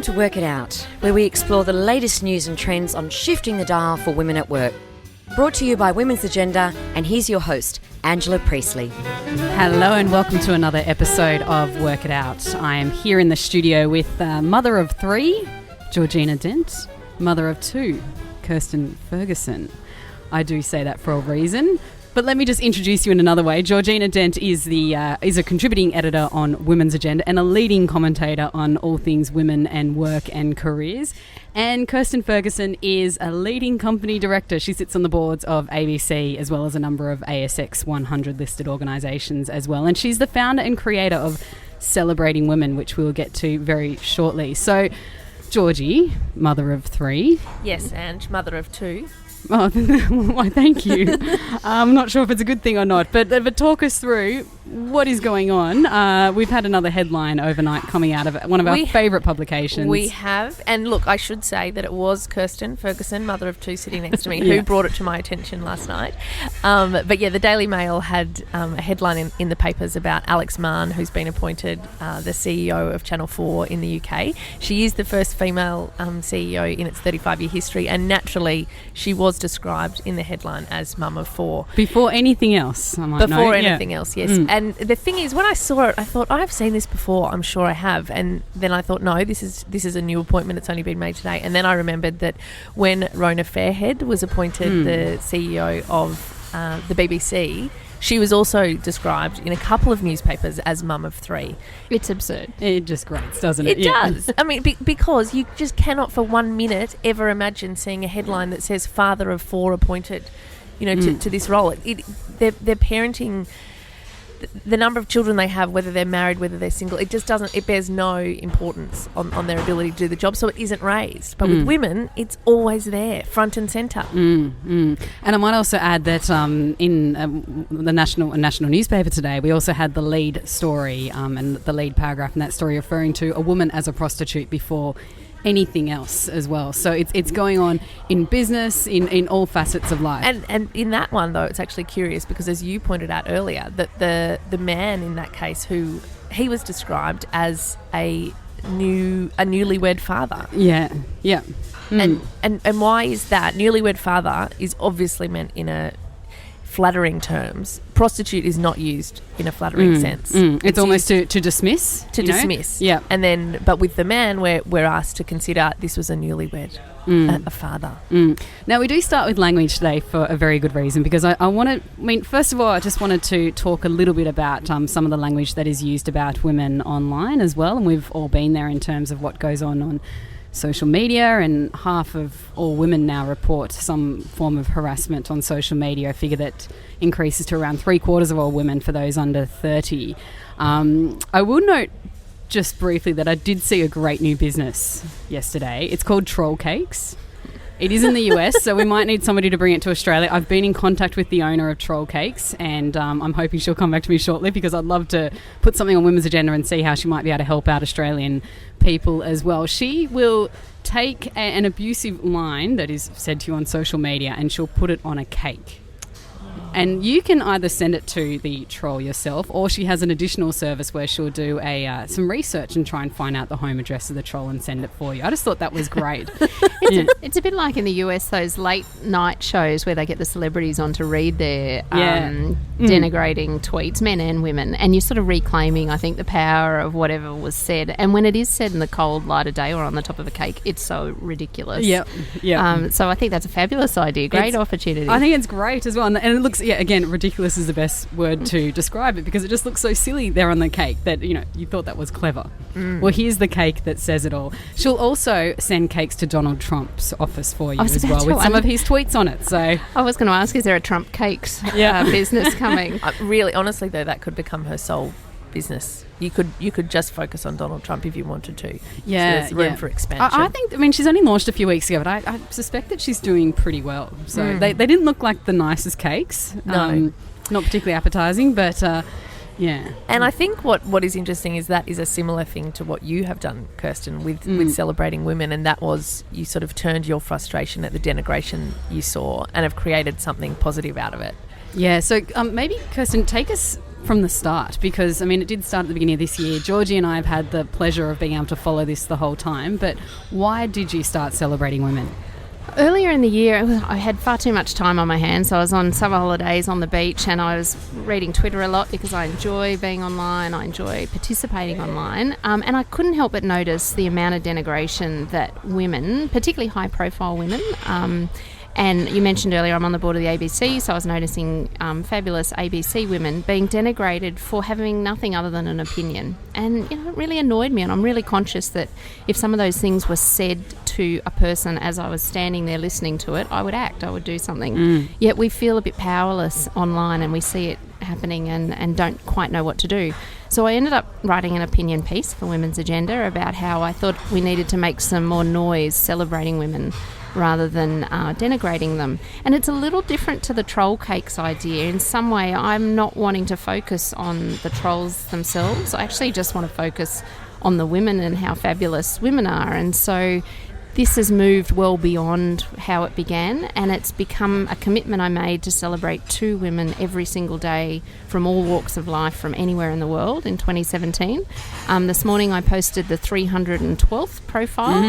to Work It Out, where we explore the latest news and trends on shifting the dial for women at work. Brought to you by Women's Agenda, and here's your host, Angela Priestley. Hello and welcome to another episode of Work It Out. I am here in the studio with mother of three, Georgie Dent, mother of two, Kirstin Ferguson. I do say that for a reason. But let me just introduce you in another way. Georgie Dent is a contributing editor on Women's Agenda and a leading commentator on all things women and work and careers. And Kirstin Ferguson is a leading company director. She sits on the boards of ABC as well as a number of ASX 100 listed organisations as well. And she's the founder and creator of CelebratingWomen, which we'll get to very shortly. So, Georgie, mother of three. Yes, Ange, mother of two. Oh, why, thank you. I'm not sure if it's a good thing or not, but talk us through what is going on. We've had another headline overnight coming out of one of our favourite publications. We have, and look, I should say that it was Kirstin Ferguson, mother of two, sitting next to me, who brought it to my attention last night. But yeah, the Daily Mail had a headline in the papers about Alex Mann, who's been appointed the CEO of Channel 4 in the UK. She is the first female CEO in its 35-year history, and naturally she was described in the headline as mum of four. Before anything else, I might know. Before anything else, yes. And the thing is, when I saw it, I thought, I've seen this before, I'm sure I have. And then I thought, no, this is a new appointment, it's only been made today. And then I remembered that when Rona Fairhead was appointed the CEO of the BBC, she was also described in a couple of newspapers as mum of three. It's absurd. It just grates, doesn't it? It does. I mean, because you just cannot for 1 minute ever imagine seeing a headline that says father of four appointed, to this role. They're parenting the number of children they have, whether they're married, whether they're single. It just doesn't. It bears no importance on their ability to do the job, so it isn't raised. But with women, it's always there, front and centre. And I might also add that in the national newspaper today, we also had the lead story and the lead paragraph in that story referring to a woman as a prostitute before anything else as well. So it's going on in business, in all facets of life. And in that one, though, it's actually curious because, as you pointed out earlier, that the man in that case, who he was described as a newlywed father. Yeah. And why is that? Newlywed father is obviously meant in a flattering terms. Prostitute is not used in a flattering sense. It's almost to dismiss. To dismiss. Yeah. And then, but with the man, we're asked to consider this was a newlywed, a father. Now, we do start with language today for a very good reason, because first of all, I just wanted to talk a little bit about some of the language that is used about women online as well. And we've all been there in terms of what goes on social media, and half of all women now report some form of harassment on social media, a figure that increases to around 3/4 of all women for those under 30. I will note just briefly that I did see a great new business yesterday. It's called Troll Cakes. It is in the US, so we might need somebody to bring it to Australia. I've been in contact with the owner of Troll Cakes, and I'm hoping she'll come back to me shortly, because I'd love to put something on Women's Agenda and see how she might be able to help out Australian people as well. She will take an abusive line that is said to you on social media, and she'll put it on a cake. And you can either send it to the troll yourself, or she has an additional service where she'll do some research and try and find out the home address of the troll and send it for you. I just thought that was great. It's a bit like in the US, those late night shows where they get the celebrities on to read their denigrating tweets, men and women, and you're sort of reclaiming, I think, the power of whatever was said. And when it is said in the cold light of day or on the top of a cake, it's so ridiculous. So I think that's a fabulous idea. Great opportunity. I think it's great as well. And it looks, again, ridiculous is the best word to describe it, because it just looks so silly there on the cake that, you thought that was clever. Well, here's the cake that says it all. She'll also send cakes to Donald Trump's office for you as well, with some of his tweets on it. So I was going to ask, is there a Trump Cakes business coming? Really, honestly, though, that could become her sole business. You could just focus on Donald Trump if you wanted to. Yeah, so there's room for expansion. I think, she's only launched a few weeks ago, but I suspect that she's doing pretty well. So they didn't look like the nicest cakes. No. Not particularly appetising, but yeah. And I think what is interesting is that is a similar thing to what you have done, Kirstin, with Celebrating Women, and that was you sort of turned your frustration at the denigration you saw and have created something positive out of it. Yeah, so maybe, Kirstin, take us from the start? Because, I mean, it did start at the beginning of this year. Georgie and I have had the pleasure of being able to follow this the whole time, but why did you start Celebrating Women? Earlier in the year, I had far too much time on my hands. So I was on summer holidays on the beach and I was reading Twitter a lot because I enjoy being online, I enjoy participating online. And I couldn't help but notice the amount of denigration that women, particularly high-profile women, and you mentioned earlier I'm on the board of the ABC, so I was noticing fabulous ABC women being denigrated for having nothing other than an opinion. And it really annoyed me, and I'm really conscious that if some of those things were said to a person as I was standing there listening to it, I would act, I would do something. Yet we feel a bit powerless online and we see it happening and don't quite know what to do. So I ended up writing an opinion piece for Women's Agenda about how I thought we needed to make some more noise celebrating women rather than denigrating them. And it's a little different to the troll cakes idea. In some way, I'm not wanting to focus on the trolls themselves. I actually just want to focus on the women and how fabulous women are. And so this has moved well beyond how it began, and it's become a commitment I made to celebrate 2 women every single day from all walks of life from anywhere in the world in 2017. This morning I posted the 312th profile,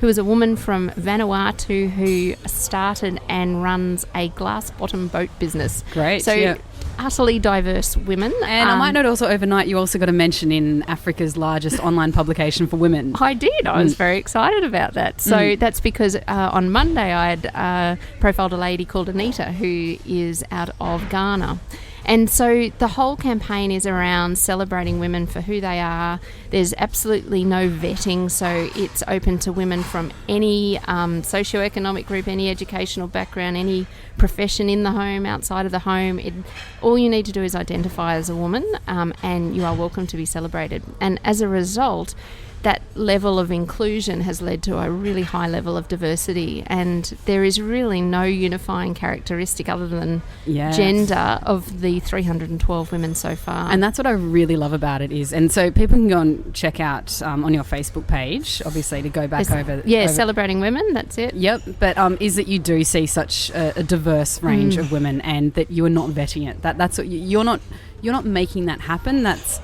who is a woman from Vanuatu who started and runs a glass-bottom boat business. Great. So yeah. Utterly diverse women. And I might note also overnight you also got a mention in Africa's largest online publication for women. I did. I was very excited about that. So that's because on Monday I had profiled a lady called Anita who is out of Ghana. And so the whole campaign is around celebrating women for who they are. There's absolutely no vetting, so it's open to women from any socioeconomic group, any educational background, any profession in the home, outside of the home. All you need to do is identify as a woman, and you are welcome to be celebrated. And as a result, that level of inclusion has led to a really high level of diversity, and there is really no unifying characteristic other than gender of the 312 women so far. And that's what I really love about it is, and so people can go and check out on your Facebook page, obviously, to go back over... Yeah, Celebrating Women, that's it. Yep, but is that you do see such a diverse range of women, and that you are not vetting it. That's what you're not making that happen. That's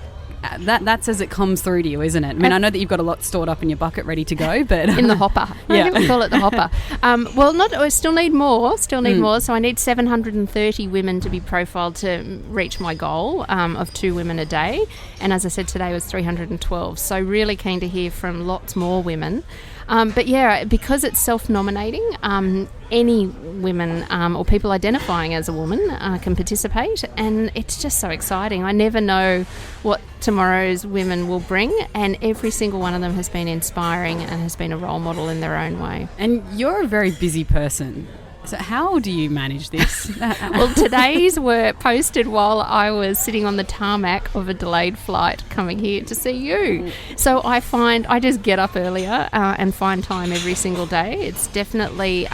as it comes through to you, isn't it? I mean, I know that you've got a lot stored up in your bucket ready to go, but... in the hopper. Yeah. We call it the hopper. I still need more. So I need 730 women to be profiled to reach my goal of 2 women a day. And as I said, today was 312. So really keen to hear from lots more women. But yeah, because it's self-nominating, any women or people identifying as a woman can participate, and it's just so exciting. I never know what tomorrow's women will bring, and every single one of them has been inspiring and has been a role model in their own way. And you're a very busy person. So how do you manage this? Well, today's were posted while I was sitting on the tarmac of a delayed flight coming here to see you. So I just get up earlier and find time every single day. It's definitely...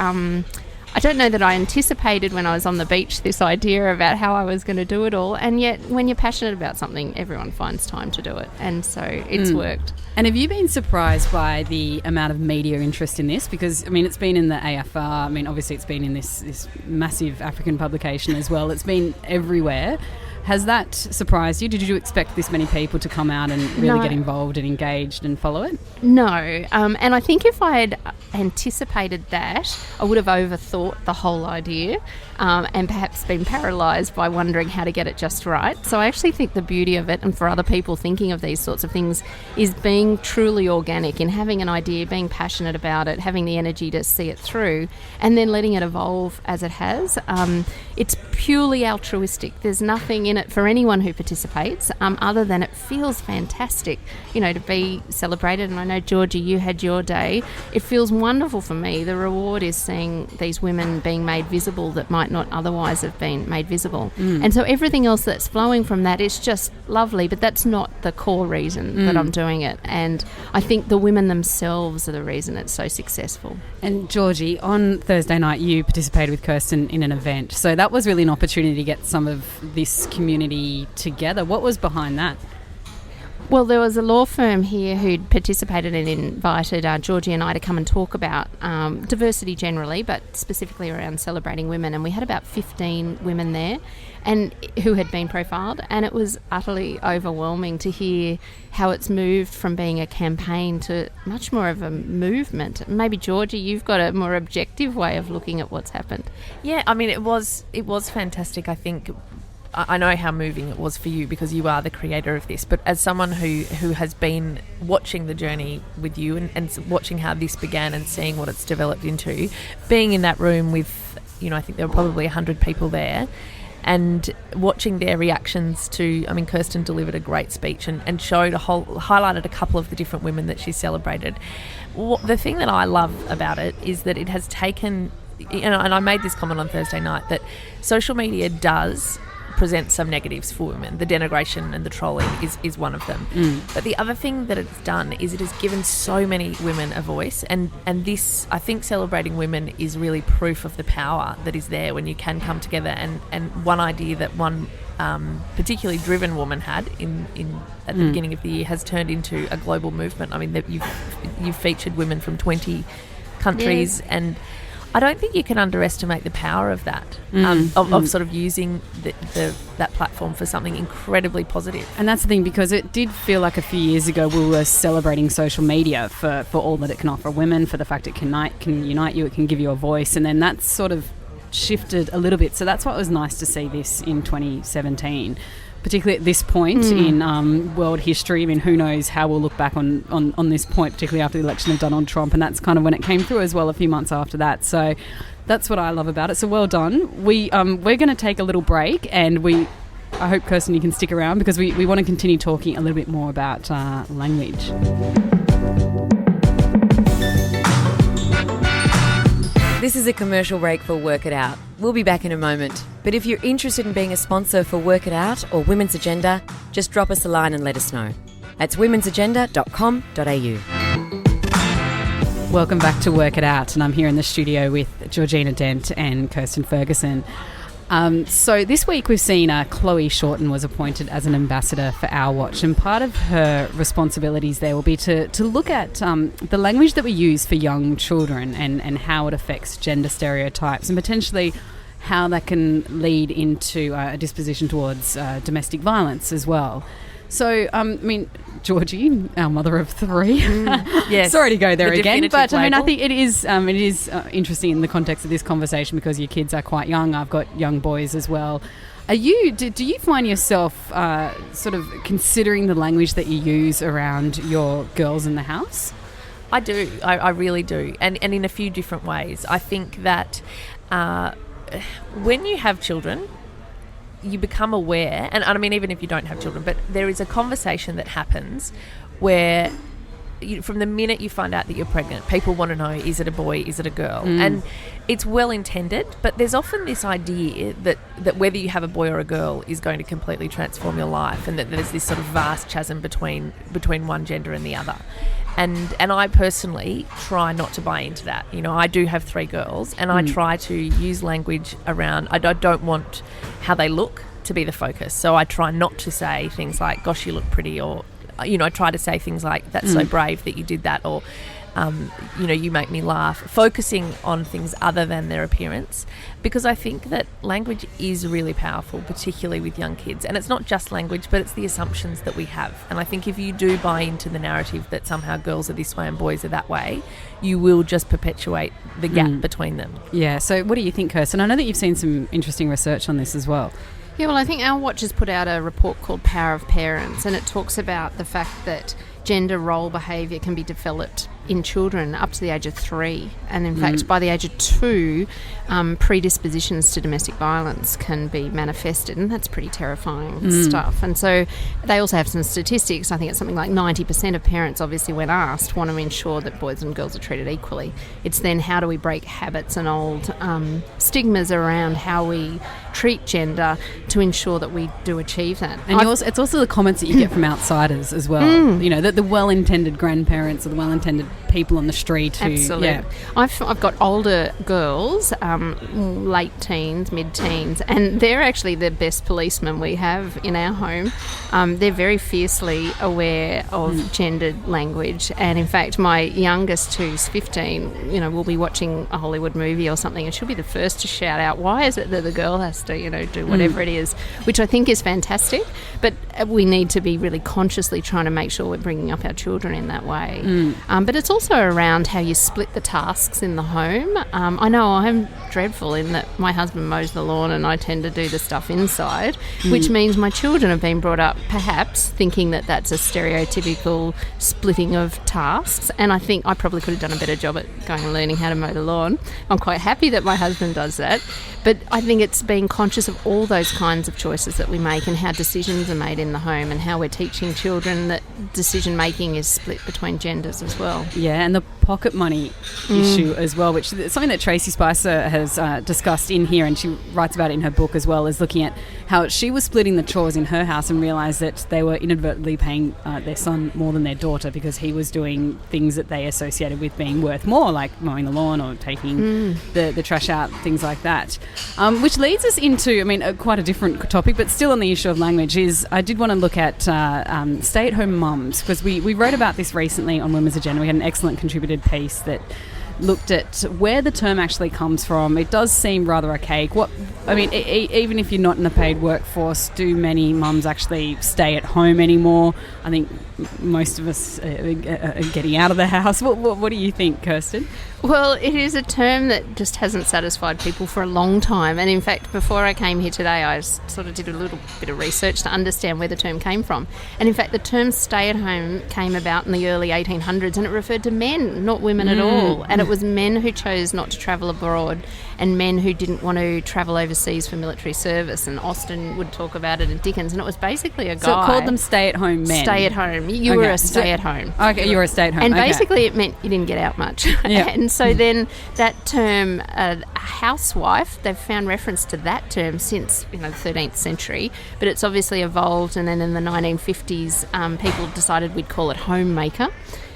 I don't know that I anticipated when I was on the beach this idea about how I was going to do it all, and yet when you're passionate about something, everyone finds time to do it, and so it's worked. And have you been surprised by the amount of media interest in this? Because, I mean, it's been in the AFR, I mean, obviously it's been in this massive African publication as well. It's been everywhere. Has that surprised you? Did you expect this many people to come out and really get involved and engaged and follow it? No. And I think if I had anticipated that, I would have overthought the whole idea and perhaps been paralysed by wondering how to get it just right. So I actually think the beauty of it, and for other people thinking of these sorts of things, is being truly organic, in having an idea, being passionate about it, having the energy to see it through, and then letting it evolve as it has. It's purely altruistic. There's nothing in it for anyone who participates other than it feels fantastic, to be celebrated. And I know, Georgie, you had your day. It feels wonderful for me. The reward is seeing these women being made visible that might not otherwise have been made visible. And so everything else that's flowing from that is just lovely, but that's not the core reason that I'm doing it. And I think the women themselves are the reason it's so successful. And Georgie, on Thursday night you participated with Kirstin in an event, so that was really an opportunity to get some of this community together. What was behind that? Well, there was a law firm here who'd participated and invited Georgie and I to come and talk about diversity generally, but specifically around celebrating women. And we had about 15 women there and who had been profiled, and it was utterly overwhelming to hear how it's moved from being a campaign to much more of a movement. Maybe, Georgie, you've got a more objective way of looking at what's happened. Yeah, I mean, it was fantastic. I think I know how moving it was for you because you are the creator of this, but as someone who has been watching the journey with you and watching how this began and seeing what it's developed into, being in that room with, I think there were probably 100 people there, and watching their reactions to, I mean, Kirstin delivered a great speech and highlighted a couple of the different women that she celebrated. The thing that I love about it is that it has taken, and I made this comment on Thursday night, that social media does present some negatives for women. The denigration and the trolling is one of them. But the other thing that it's done is it has given so many women a voice, and this, I think, Celebrating Women is really proof of the power that is there when you can come together, and one idea that one particularly driven woman had at the beginning of the year has turned into a global movement. I mean, that you've featured women from 20 countries, and I don't think you can underestimate the power of that, of sort of using that platform for something incredibly positive. And that's the thing, because it did feel like a few years ago we were celebrating social media for all that it can offer women, for the fact it can unite you, it can give you a voice, and then that's sort of shifted a little bit. So that's what was nice to see this in 2017. Particularly at this point in world history. I mean, who knows how we'll look back on this point, particularly after the election of Donald Trump, and that's kind of when it came through as well a few months after that. So that's what I love about it. So well done. We're going to take a little break, and I hope, Kirstin, you can stick around because we want to continue talking a little bit more about language. This is a commercial break for Work It Out. We'll be back in a moment. But if you're interested in being a sponsor for Work It Out or Women's Agenda, just drop us a line and let us know. That's womensagenda.com.au. Welcome back to Work It Out, and I'm here in the studio with Georgina Dent and Kirstin Ferguson. So this week we've seen Chloe Shorten was appointed as an ambassador for Our Watch, and part of her responsibilities there will be to look at the language that we use for young children and how it affects gender stereotypes, and potentially how that can lead into a disposition towards domestic violence as well. So, I mean, Georgie, our mother of three, yes, sorry to go there again, but label. I mean, I think it is interesting in the context of this conversation because your kids are quite young. I've got young boys as well. Do you find yourself sort of considering the language that you use around your girls in the house? I do. I really do, and in a few different ways. I think that when you have children, you become aware, and I mean, even if you don't have children, but there is a conversation that happens where from the minute you find out that you're pregnant, people want to know, is it a boy, is it a girl? And it's well intended, but there's often this idea that whether you have a boy or a girl is going to completely transform your life, and that there's this sort of vast chasm between one gender and the other. And I personally try not to buy into that. I do have 3 girls, and I try to use language around, I don't want how they look to be the focus. So I try not to say things like, gosh, you look pretty, or, I try to say things like, that's so brave that you did that, or, you make me laugh, focusing on things other than their appearance, because I think that language is really powerful, particularly with young kids. And it's not just language, but it's the assumptions that we have. And I think if you do buy into the narrative that somehow girls are this way and boys are that way, you will just perpetuate the gap between them. Yeah, so what do you think, Kirstin? I know that you've seen some interesting research on this as well. Yeah, well, I think Our Watch has put out a report called Power of Parents, and it talks about the fact that gender role behaviour can be developed in children up to the age of 3, and in fact by the age of 2 predispositions to domestic violence can be manifested, and that's pretty terrifying stuff. And so they also have some statistics. I think it's something like 90% of parents, obviously when asked, want to ensure that boys and girls are treated equally. It's then how do we break habits and old stigmas around how we treat gender to ensure that we do achieve that. And it's also the comments that you get from outsiders as well. The well-intended grandparents or the well-intended people on the street who... Absolutely. Yeah. I've got older girls, late teens, mid-teens, and they're actually the best policemen we have in our home. They're very fiercely aware of gendered language, and in fact my youngest, who's 15, will be watching a Hollywood movie or something, and she'll be the first to shout out, why is it that the girl has to do whatever it is, which I think is fantastic. But we need to be really consciously trying to make sure we're bringing up our children in that way. But it's also around how you split the tasks in the home. I know I'm dreadful in that my husband mows the lawn and I tend to do the stuff inside, which means my children have been brought up perhaps thinking that that's a stereotypical splitting of tasks, and I think I probably could have done a better job at going and learning how to mow the lawn. I'm quite happy that my husband does that, but I think it's being conscious of all those kinds of choices that we make and how decisions are made in the home, and how we're teaching children that decision making is split between genders as well. Yeah, and the pocket money issue as well, which is something that Tracy Spicer has discussed in here, and she writes about it in her book as well, is looking at how she was splitting the chores in her house and realised that they were inadvertently paying their son more than their daughter because he was doing things that they associated with being worth more, like mowing the lawn or taking the trash out, things like that. Which leads us into, quite a different topic, but still on the issue of language, is I did want to look at stay-at-home mums, because we wrote about this recently on Women's Agenda. We had an excellent contributed piece that looked at where the term actually comes from. It does seem rather archaic. Even if you're not in the paid workforce, do many mums actually stay at home anymore? I think most of us are getting out of the house. What do you think, Kirstin? Well, it is a term that just hasn't satisfied people for a long time. And in fact, before I came here today, I sort of did a little bit of research to understand where the term came from. And in fact, the term stay-at-home came about in the early 1800s, and it referred to men, not women at all. And it was men who chose not to travel abroad and men who didn't want to travel overseas for military service. And Austen would talk about it, and Dickens. And it was basically a guy... So it called them stay-at-home men? Stay-at-home. You were a stay-at-home. Okay, you were a stay-at-home. And okay. basically it meant you didn't get out much. Yeah. And so then that term, housewife, they've found reference to that term since the 13th century, but it's obviously evolved, and then in the 1950s people decided we'd call it homemaker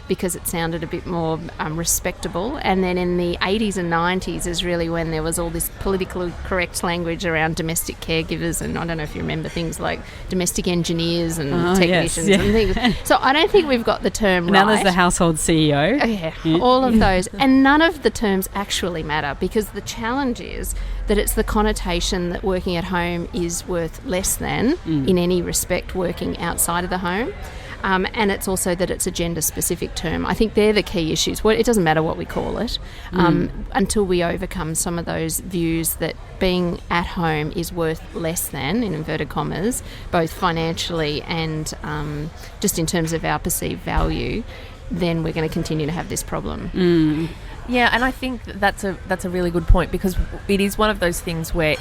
because it sounded a bit more respectable. And then in the 80s and 90s is really when there was all this politically correct language around domestic caregivers, and I don't know if you remember things like domestic engineers and technicians and things. So I don't think we've got the term right. Now there's the household CEO. Yeah, all of those. And none of the terms actually matter, because the challenge is that it's the connotation that working at home is worth less than in any respect working outside of the home. And it's also that it's a gender-specific term. I think they're the key issues. Well, it doesn't matter what we call it until we overcome some of those views that being at home is worth less than, in inverted commas, both financially and just in terms of our perceived value. Then we're going to continue to have this problem. Yeah, and I think that's a really good point, because it is one of those things where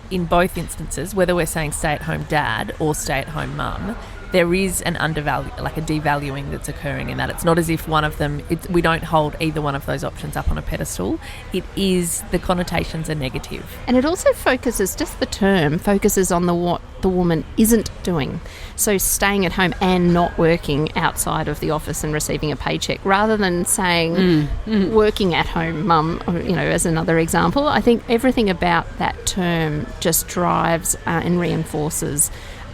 in both instances, whether we're saying stay-at-home dad or stay-at-home mum, there is an undervalue, like a devaluing that's occurring in that. It's not as if one of them, we don't hold either one of those options up on a pedestal. It is, the connotations are negative. And it also focuses, just the term, focuses on what the woman isn't doing. So staying at home and not working outside of the office and receiving a paycheck, rather than saying working at home mum, as another example. I think everything about that term just drives and reinforces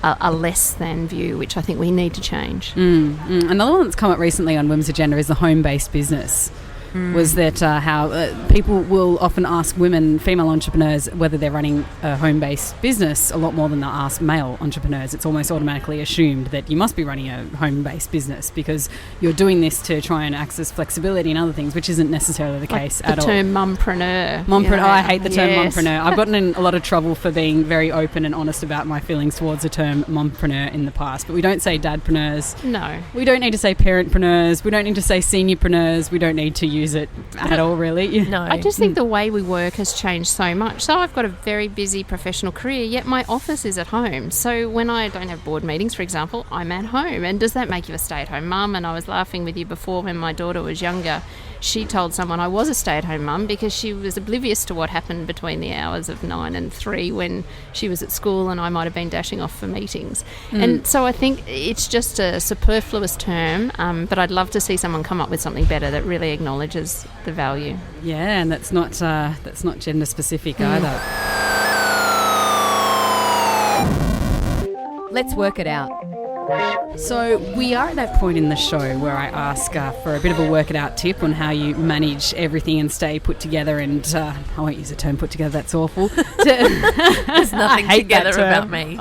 a less than view, which I think we need to change. Another one that's come up recently on Women's Agenda is the home-based business. Was that how people will often ask women, female entrepreneurs, whether they're running a home-based business a lot more than they'll ask male entrepreneurs. It's almost automatically assumed that you must be running a home-based business because you're doing this to try and access flexibility and other things, which isn't necessarily the case at all. The term mumpreneur. I hate the term mumpreneur. I've gotten in a lot of trouble for being very open and honest about my feelings towards the term mumpreneur in the past, but we don't say dadpreneurs. No. We don't need to say parentpreneurs. We don't need to say seniorpreneurs. We don't need to use it at all, really. No. I just think the way we work has changed so much. So I've got a very busy professional career, yet my office is at home. So when I don't have board meetings, for example, I'm at home. And does that make you a stay-at-home mum? And I was laughing with you before, when my daughter was younger, she told someone I was a stay-at-home mum because she was oblivious to what happened between the hours of 9 and 3 when she was at school and I might have been dashing off for meetings. And so I think it's just a superfluous term, but I'd love to see someone come up with something better that really acknowledges the value. Yeah, and that's not gender specific either. Let's work it out. So we are at that point in the show where I ask for a bit of a work it out tip on how you manage everything and stay put together and I won't use the term put together, that's awful. There's nothing together about me.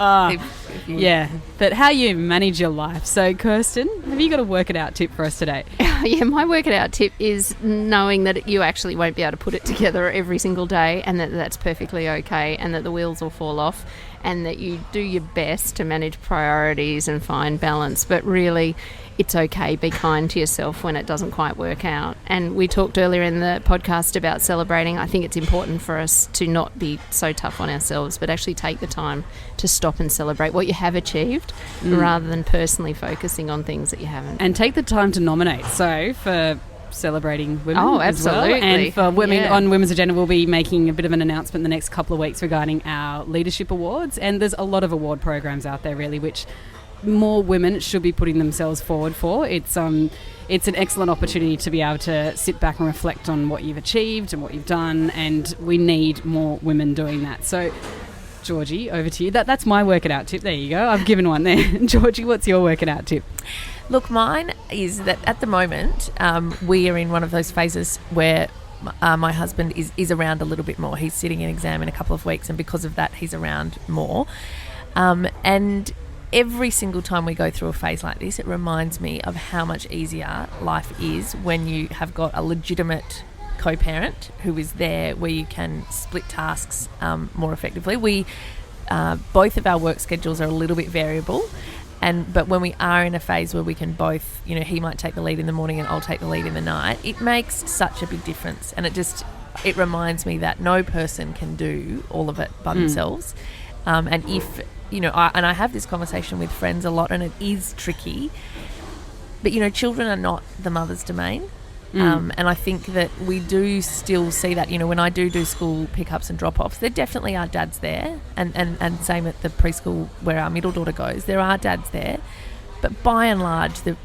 Yeah, but how you manage your life. So Kirstin, have you got a work it out tip for us today? Yeah, my work it out tip is knowing that you actually won't be able to put it together every single day and that that's perfectly okay and that the wheels will fall off and that you do your best to manage priorities and find balance, but really it's okay. Be kind to yourself when it doesn't quite work out. And we talked earlier in the podcast about celebrating. I think it's important for us to not be so tough on ourselves, but actually take the time to stop and celebrate what you have achieved rather than personally focusing on things that you haven't. And take the time to nominate. So for Celebrating Women as well. Absolutely. And for women on Women's Agenda, we'll be making a bit of an announcement in the next couple of weeks regarding our leadership awards. And there's a lot of award programs out there really which more women should be putting themselves forward for. It's an excellent opportunity to be able to sit back and reflect on what you've achieved and what you've done, and we need more women doing that. So Georgie, over to you. That's my work it out tip. There you go. I've given one there. Georgie, what's your work it out tip? Look, mine is that at the moment we are in one of those phases where my husband is around a little bit more. He's sitting an exam in a couple of weeks, and because of that he's around more. And every single time we go through a phase like this, it reminds me of how much easier life is when you have got a legitimate co-parent who is there, where you can split tasks more effectively. We both of our work schedules are a little bit variable, but when we are in a phase where we can both, he might take the lead in the morning and I'll take the lead in the night, it makes such a big difference. And it reminds me that no person can do all of it by themselves. And if I have this conversation with friends a lot, and it is tricky, but children are not the mother's domain. And I think that we do still see that, when I do school pickups and drop-offs, there definitely are dads there, and same at the preschool where our middle daughter goes, there are dads there, but by and large the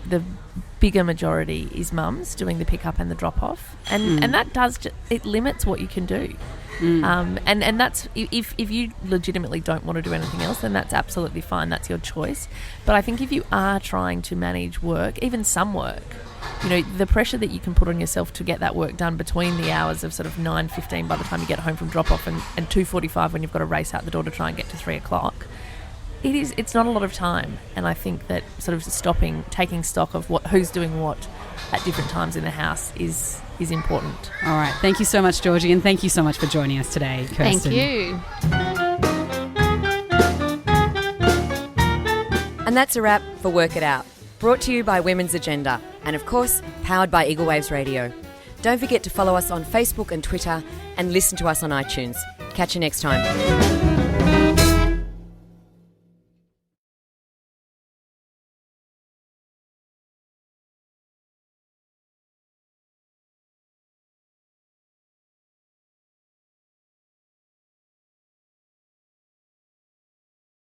bigger majority is mums doing the pickup and the drop-off, and that does it limits what you can do. And that's if you legitimately don't want to do anything else, then that's absolutely fine, that's your choice. But I think if you are trying to manage work, even some work, the pressure that you can put on yourself to get that work done between the hours of sort of 9:15 by the time you get home from drop-off and 2:45 when you've got to race out the door to try and get to 3 o'clock, it's not a lot of time. And I think that sort of taking stock of who's doing what at different times in the house is important. All right. Thank you so much, Georgie, and thank you so much for joining us today, Kirstin. Thank you. And that's a wrap for Work It Out. Brought to you by Women's Agenda and, of course, powered by Eagle Waves Radio. Don't forget to follow us on Facebook and Twitter and listen to us on iTunes. Catch you next time.